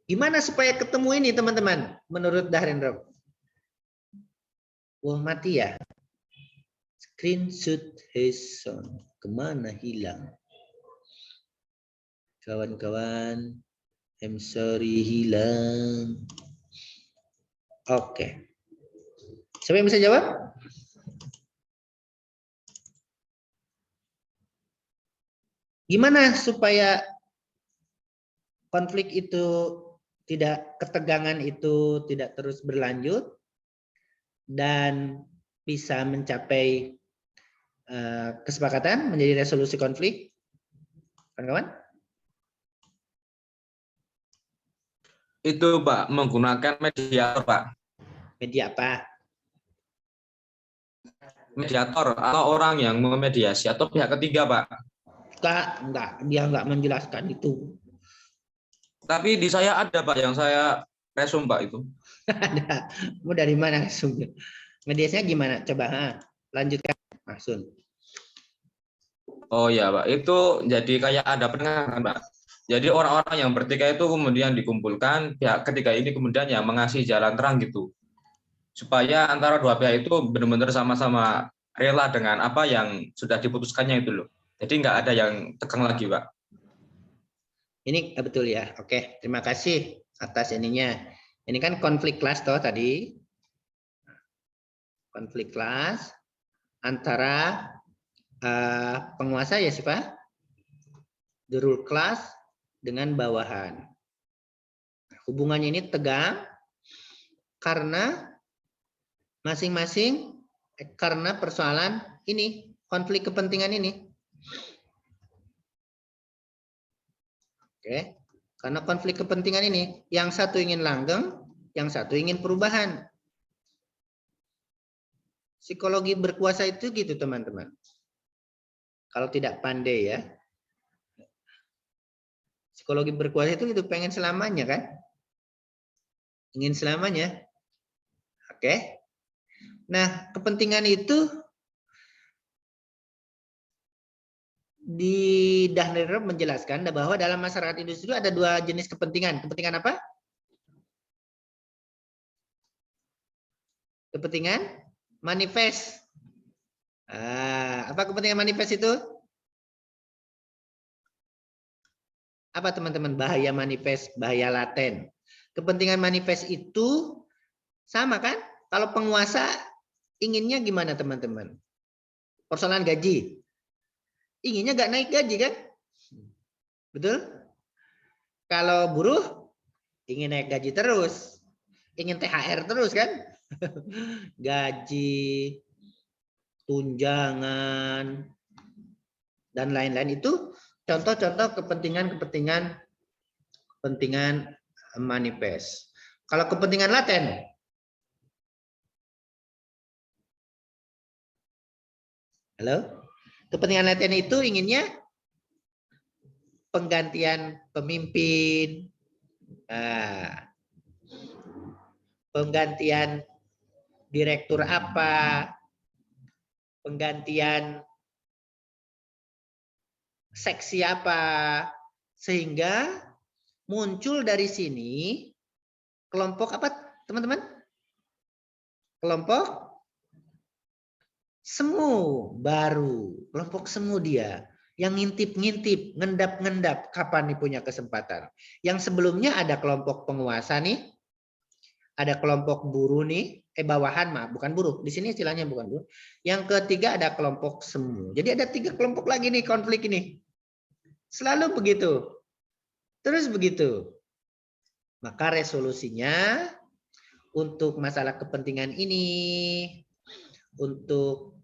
Gimana supaya ketemu ini teman-teman menurut Dahrendrop? Wah, mati ya. Screenshot his son. Kemana hilang? Kawan-kawan, I'm sorry hilang. Oke. Siapa yang bisa jawab? Gimana supaya konflik itu tidak, ketegangan itu tidak terus berlanjut dan bisa mencapai kesepakatan menjadi resolusi konflik? Kawan-kawan? Itu Pak, menggunakan mediator Pak. Media apa? Mediator atau orang yang memediasi atau pihak ketiga Pak. Enggak, dia enggak menjelaskan itu. Tapi di saya ada Pak yang saya resum Pak itu. Ada. Mau dari mana sumber? Mediasinya gimana? Coba lanjutkan, Mas Sun. Oh ya, Pak. Itu jadi kayak ada penengahan, Pak. Jadi orang-orang yang bertikai itu kemudian dikumpulkan, pihak ketiga ini kemudian yang mengasih jalan terang gitu. Supaya antara dua pihak itu benar-benar sama-sama rela dengan apa yang sudah diputuskannya itu loh. Jadi nggak ada yang tegang lagi, Pak. Ini betul ya. Oke, terima kasih atas ininya. Ini kan konflik kelas toh tadi. Konflik kelas antara penguasa ya sih Pak, the rule class dengan bawahan. Hubungannya ini tegang karena masing-masing karena persoalan ini, konflik kepentingan ini. Oke, karena konflik kepentingan ini, yang satu ingin langgeng, yang satu ingin perubahan. Psikologi berkuasa itu gitu teman-teman. Kalau tidak pandai ya. Psikologi berkuasa itu pengen selamanya kan? Ingin selamanya. Oke. Nah, kepentingan itu di Dahrendorf menjelaskan bahwa dalam masyarakat industri ada dua jenis kepentingan. Kepentingan apa? Kepentingan manifest. Apa kepentingan manifest itu? Apa teman-teman? Bahaya manifest, bahaya laten. Kepentingan manifest itu sama kan? Kalau penguasa inginnya gimana teman-teman? Persoalan gaji. Inginnya nggak naik gaji kan? Betul? Kalau buruh ingin naik gaji terus. Ingin THR terus kan? Gaji, tunjangan, dan lain-lain itu contoh-contoh kepentingan manifest. Kalau kepentingan laten, halo? Kepentingan laten itu inginnya penggantian pemimpin, penggantian direktur apa, penggantian seksi apa, sehingga muncul dari sini kelompok apa teman-teman? Kelompok semu baru, kelompok semu dia yang ngintip-ngintip, ngendap-ngendap kapan nih punya kesempatan. Yang sebelumnya ada kelompok penguasa nih, ada kelompok buruh nih, bawahan maaf, bukan buruh. Di sini istilahnya bukan buruh. Yang ketiga ada kelompok semu. Jadi ada 3 kelompok lagi nih konflik ini. Selalu begitu. Terus begitu. Maka resolusinya untuk masalah kepentingan ini, untuk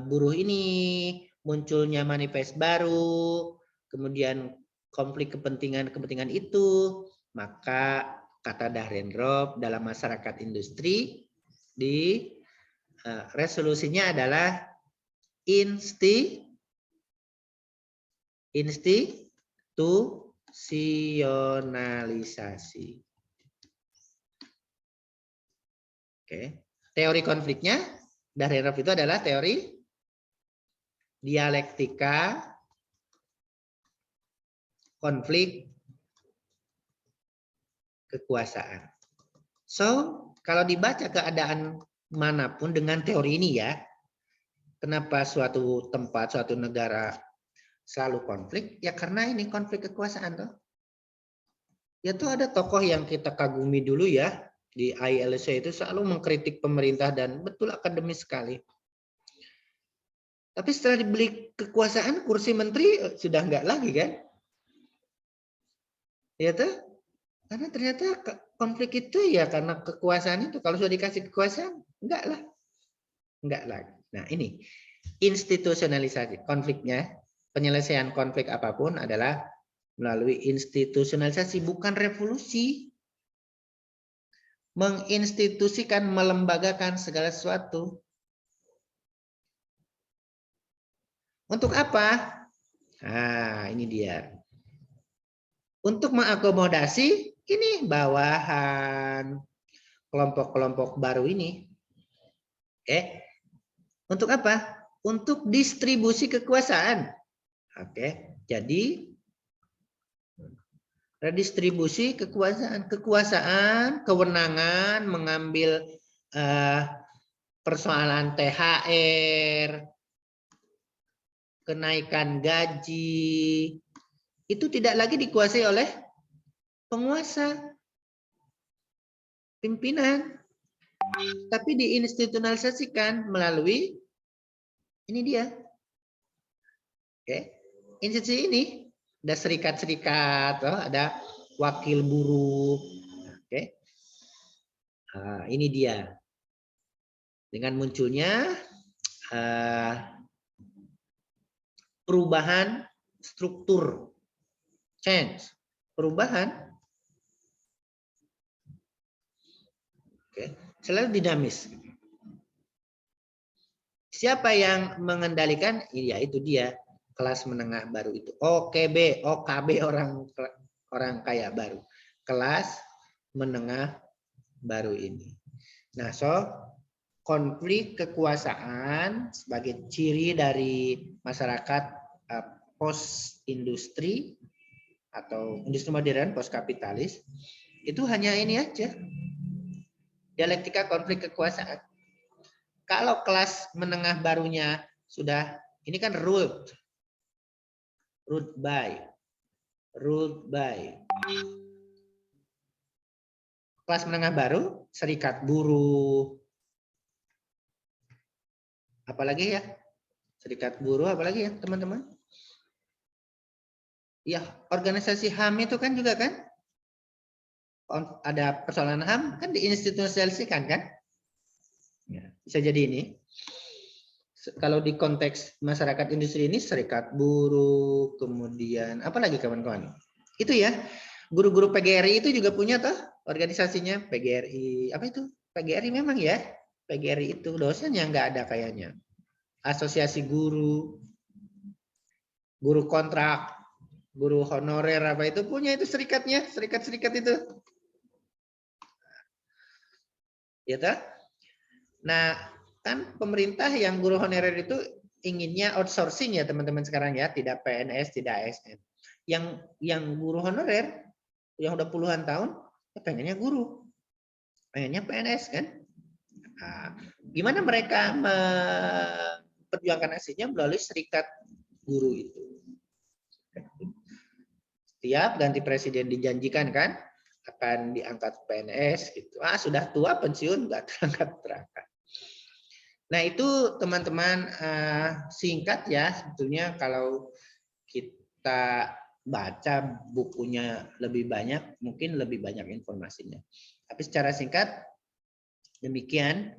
buruh ini, munculnya manifest baru, kemudian konflik kepentingan itu, maka kata Dahrendorf dalam masyarakat industri di resolusinya adalah institusionalisasi. Oke. Teori konfliknya Dahrendorf itu adalah teori dialektika konflik kekuasaan. So, kalau dibaca keadaan manapun dengan teori ini ya, kenapa suatu tempat, suatu negara selalu konflik? Ya karena ini konflik kekuasaan toh. Ya tuh ada tokoh yang kita kagumi dulu ya, di ILC itu selalu mengkritik pemerintah dan betul akademis sekali. Tapi setelah dibeli kekuasaan, kursi menteri sudah enggak lagi kan? Ya tuh? Karena ternyata konflik itu ya karena kekuasaan itu. Kalau sudah dikasih kekuasaan, enggak lah. Enggak lagi. Nah ini, institusionalisasi konfliknya, penyelesaian konflik apapun adalah melalui institusionalisasi, bukan revolusi. Menginstitusikan, melembagakan segala sesuatu. Untuk apa? Nah, ini dia. Untuk mengakomodasi ini bawahan kelompok-kelompok baru ini. Untuk apa? Untuk distribusi kekuasaan. Oke, jadi redistribusi kekuasaan, kewenangan mengambil persoalan THR, kenaikan gaji, itu tidak lagi dikuasai oleh penguasa, pimpinan, tapi diinstitusionalisasikan melalui ini dia. Oke, institusi ini ada serikat-serikat, ada wakil buruh. Oke, ini dia. Dengan munculnya perubahan struktur, change, perubahan, selalu dinamis. Siapa yang mengendalikan? Ya itu dia, kelas menengah baru itu. OKB orang kaya baru. Kelas menengah baru ini. Nah, konflik kekuasaan sebagai ciri dari masyarakat post industri atau industri modern post kapitalis itu hanya ini aja, dialektika konflik kekuasaan. Kalau kelas menengah barunya sudah ini kan ruled by kelas menengah baru, serikat buruh, apalagi ya, serikat buruh, apalagi ya teman-teman? Ya, organisasi HAM itu kan juga kan, ada persoalan HAM kan diinstitusionalisasikan kan? Ya, bisa jadi ini. Kalau di konteks masyarakat industri ini serikat buruh, kemudian apalagi kawan-kawan? Itu ya, guru-guru PGRI itu juga punya toh organisasinya PGRI. Apa itu? PGRI memang ya. PGRI itu dosen yang nggak ada kayaknya. Asosiasi guru, guru kontrak, guru honorer apa itu punya itu serikatnya, serikat-serikat itu. Ya toh? Nah, kan pemerintah yang guru honorer itu inginnya outsourcing ya teman-teman sekarang ya, tidak PNS, tidak ASN. Yang guru honorer yang udah puluhan tahun, ya pengennya guru, pengennya PNS kan. Nah, gimana mereka memperjuangkan hasilnya melalui serikat guru itu. Setiap ganti presiden dijanjikan kan akan diangkat PNS gitu. Sudah tua pensiun nggak terangkat. Nah itu teman-teman singkat ya sebetulnya kalau kita baca bukunya lebih banyak mungkin lebih banyak informasinya. Tapi secara singkat demikian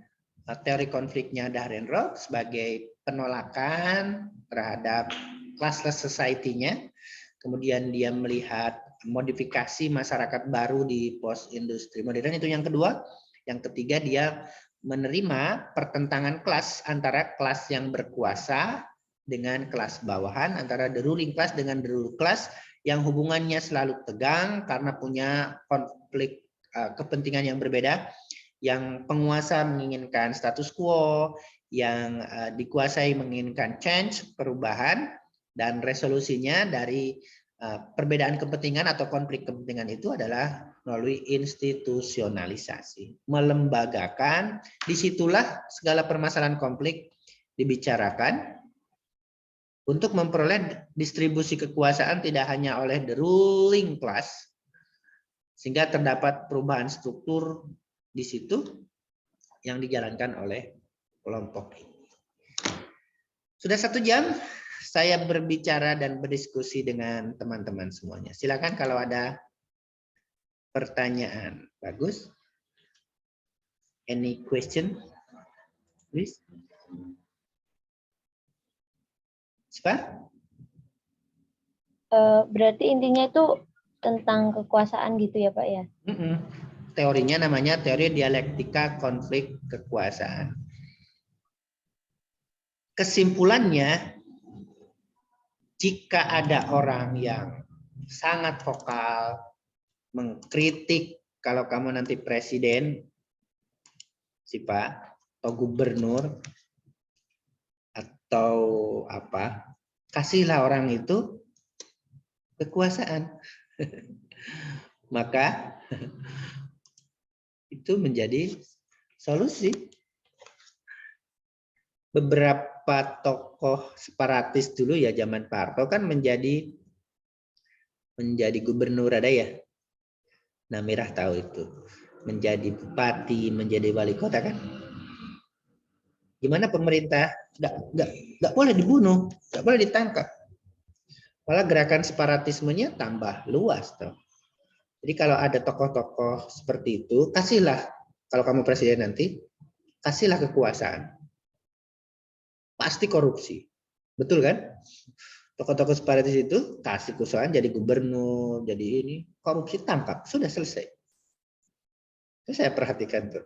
teori konfliknya Dahrenroth sebagai penolakan terhadap classless society-nya. Kemudian dia melihat modifikasi masyarakat baru di post industri modern itu yang kedua. Yang ketiga dia menerima pertentangan kelas antara kelas yang berkuasa dengan kelas bawahan, antara the ruling class dengan the ruled class yang hubungannya selalu tegang karena punya konflik kepentingan yang berbeda. Yang penguasa menginginkan status quo, yang dikuasai menginginkan change, perubahan, dan resolusinya dari perbedaan kepentingan atau konflik kepentingan itu adalah melalui institusionalisasi, melembagakan. Disitulah segala permasalahan konflik dibicarakan untuk memperoleh distribusi kekuasaan tidak hanya oleh the ruling class, sehingga terdapat perubahan struktur di situ yang dijalankan oleh kelompok ini. Sudah 1 jam saya berbicara dan berdiskusi dengan teman-teman semuanya. Silakan kalau ada pertanyaan. Bagus. Any question? Please. Siapa? Berarti intinya itu tentang kekuasaan gitu ya Pak ya? Teorinya namanya teori dialektika konflik kekuasaan. Kesimpulannya, jika ada orang yang sangat vokal mengkritik kalau kamu nanti presiden, si Pak, atau gubernur, atau apa, kasihlah orang itu kekuasaan. Maka itu menjadi solusi. Beberapa tokoh separatis dulu ya zaman Pak Harto kan menjadi gubernur, ada ya. Nah, Mirah tahu itu. Menjadi bupati, menjadi wali kota kan. Gimana pemerintah nggak boleh dibunuh, nggak boleh ditangkap. Malah gerakan separatismenya tambah luas toh. Jadi kalau ada tokoh-tokoh seperti itu, kasihlah, kalau kamu presiden nanti, kasihlah kekuasaan. Pasti korupsi. Betul kan? Tokoh-tokoh separatis itu kasih kekuasaan jadi gubernur, jadi ini, korupsi tangkap, sudah selesai. Itu saya perhatikan tuh.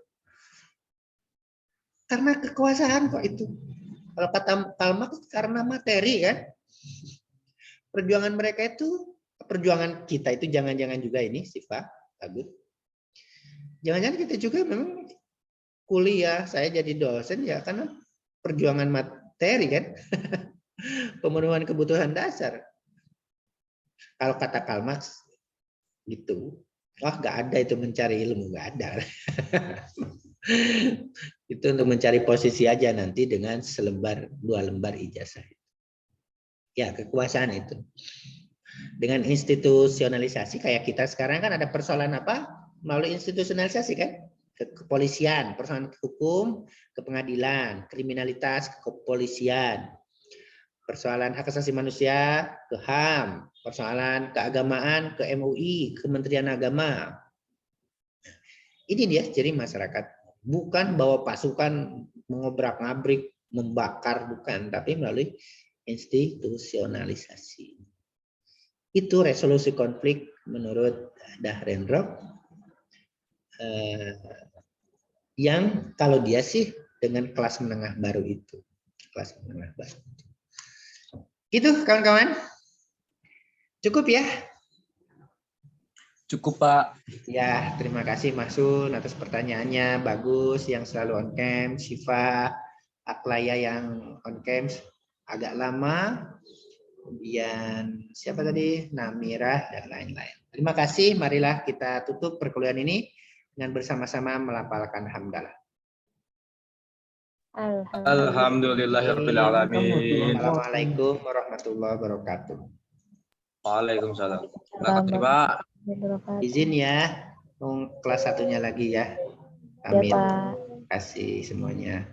Karena kekuasaan kok itu. Kalau kata Karl Marx karena materi kan. Perjuangan mereka itu, perjuangan kita itu jangan-jangan juga ini, Siva, Agus. Jangan-jangan kita juga memang kuliah, saya jadi dosen ya karena perjuangan materi kan. Pemenuhan kebutuhan dasar. Kalau kata Karl Marx gitu, wah nggak ada itu mencari ilmu, nggak ada. Itu untuk mencari posisi aja nanti dengan selembar, 2 lembar ijazah. Ya, kekuasaan itu. Dengan institusionalisasi kayak kita sekarang kan ada persoalan apa? Melalui institusionalisasi kan? Kepolisian, persoalan hukum, ke pengadilan, kriminalitas, ke kepolisian. Persoalan hak asasi manusia, ke HAM, persoalan keagamaan, ke MUI, Kementerian Agama. Ini dia ciri masyarakat. Bukan bawa pasukan mengobrak-ngabrik, membakar, bukan. Tapi melalui institusionalisasi. Itu resolusi konflik menurut Dahrendorf. Yang kalau dia sih dengan kelas menengah baru itu. Kelas menengah baru. Gitu kawan-kawan. Cukup ya? Cukup, Pak. Ya, terima kasih Mas Sun atas pertanyaannya. Bagus yang selalu on cam. Syifa, Aklaya yang on cam agak lama. Kemudian siapa tadi? Namirah dan lain-lain. Terima kasih. Marilah kita tutup perkuliahan ini dengan bersama-sama melafalkan hamdalah. Alhamdulillahirabbil alamin. Assalamualaikum warahmatullahi wabarakatuh. Waalaikumsalam. Terima kasih, Pak. Izin ya, kelas 1-nya lagi ya. Ya, Amin. Pak. Terima kasih semuanya.